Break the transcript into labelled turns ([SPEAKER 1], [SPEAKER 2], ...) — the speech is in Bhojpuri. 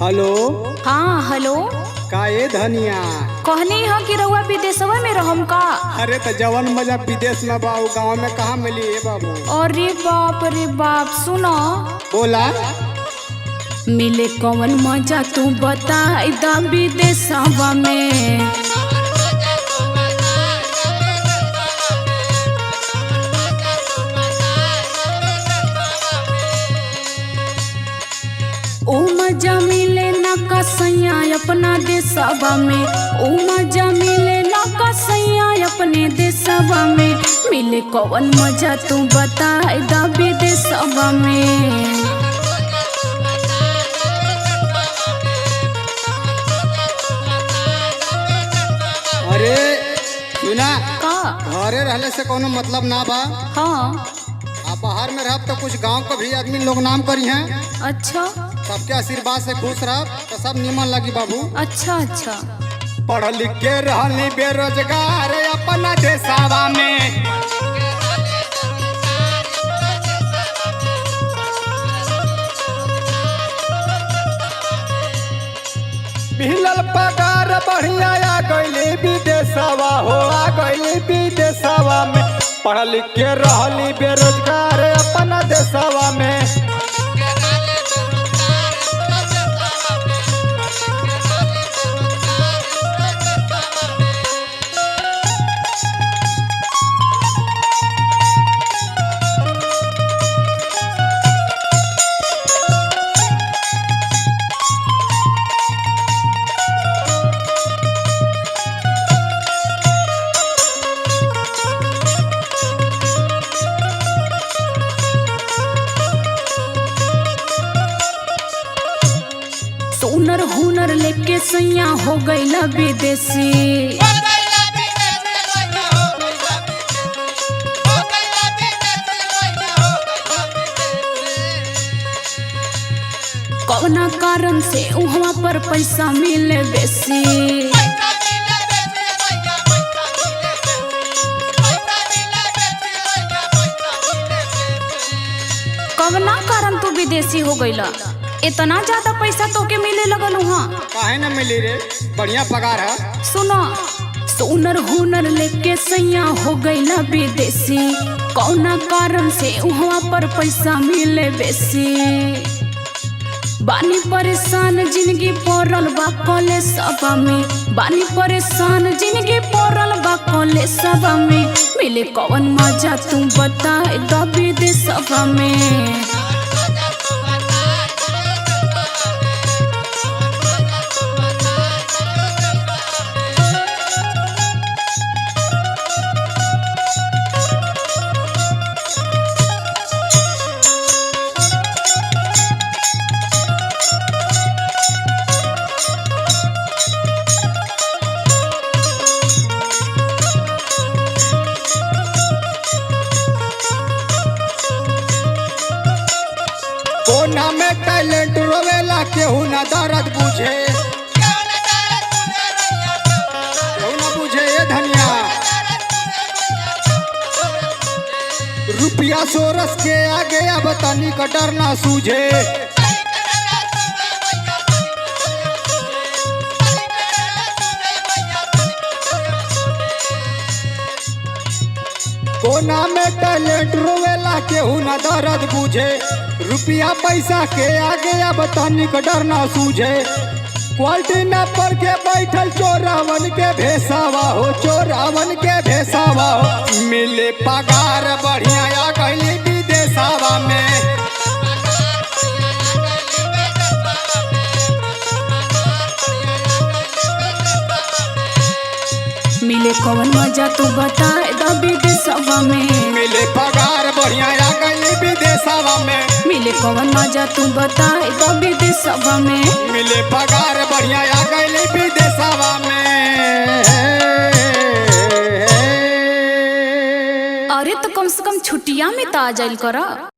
[SPEAKER 1] हेलो।
[SPEAKER 2] हाँ हेलो।
[SPEAKER 1] का ये धनिया
[SPEAKER 2] कहनी है कि रउआ विदेशवा में रहम का।
[SPEAKER 1] अरे तो जवन मजा विदेश में बा गाँव में कहाँ मिली है बाबू।
[SPEAKER 2] अरे बाप सुनो।
[SPEAKER 1] बोला।
[SPEAKER 2] मिले कौन मजा तू बता दा विदेशवा में। ओ मजा मिले ना कसैया अपना देशवा में। ओ मजा मिले ना कसैया अपने देशवा में। मिले कौन मजा तू बता दा विदेशवा में।
[SPEAKER 1] अरे सुना
[SPEAKER 2] का
[SPEAKER 1] घरे रहले से कोनो मतलब ना बा।
[SPEAKER 2] हाँ
[SPEAKER 1] आप बाहर में रह तो कुछ गांव का भी आदमी लोग नाम करी हैं।
[SPEAKER 2] अच्छा
[SPEAKER 1] सबके आशीर्वाद से खुश रह तो सब निमन लगी बाबू।
[SPEAKER 2] अच्छा अच्छा।
[SPEAKER 1] पढ़ लिख के रहनी बेरोजगार अपना देशवा में। मिलल पगार बढ़िया आ गईली विदेशवा हो आ गईली विदेशवा में। पढ़ लिख के रहली बेरोजगार अपना देशवा में।
[SPEAKER 2] हुनर हुनर लेके सैया हो गईला विदेशी। कौना कारण से उहवा पर पैसा मिले बेसी। कौना कारण तू विदेशी हो गईला। इतना ज्यादा पैसा तो के मिले लगल वहाँ।
[SPEAKER 1] काहे न मिली रे बढ़िया पगार है।
[SPEAKER 2] सुनो हुनर हुनर लेके सैया हो गईला विदेशी। कौना कारण से वहाँ पर पैसा मिले बेसी। बानी परेशान जिंदगी पड़ल बा कॉलेजवा में। बानी परेशान जिंदगी पड़ल बा कॉलेजवा में। मिले कौन मजा तू बता दा विदेशवा में।
[SPEAKER 1] कोना में टैलेंट रोवेला केहू ना दर्द बुझे। केहू ना बुझे ये धनिया। रुपया सोरस के आगे अब तनी का डर ना सूझे। कोना में टैलेंट रोवेला केहू ना दर्द बुझे। रुपया पैसा के आगे अब तनिक डर ना सूझे। क्वालिटी न पर के बैठल चोरावन के भेसावा हो। चोरावन के भेसावा हो। मिले पगार बढ़िया आ गईली विदेशवा में।
[SPEAKER 2] मिले कौन मजा तू बता दा विदेशवा में।
[SPEAKER 1] मिले पगार बढ़िया आ गईली विदेशवा में।
[SPEAKER 2] मिले कौन मजा तू बता दा विदेशवा में।
[SPEAKER 1] मिले पगार बढ़िया आ गईली विदेशवा में।
[SPEAKER 2] अरे तो कम से कम छुट्टिया में तो आ जाइल करा।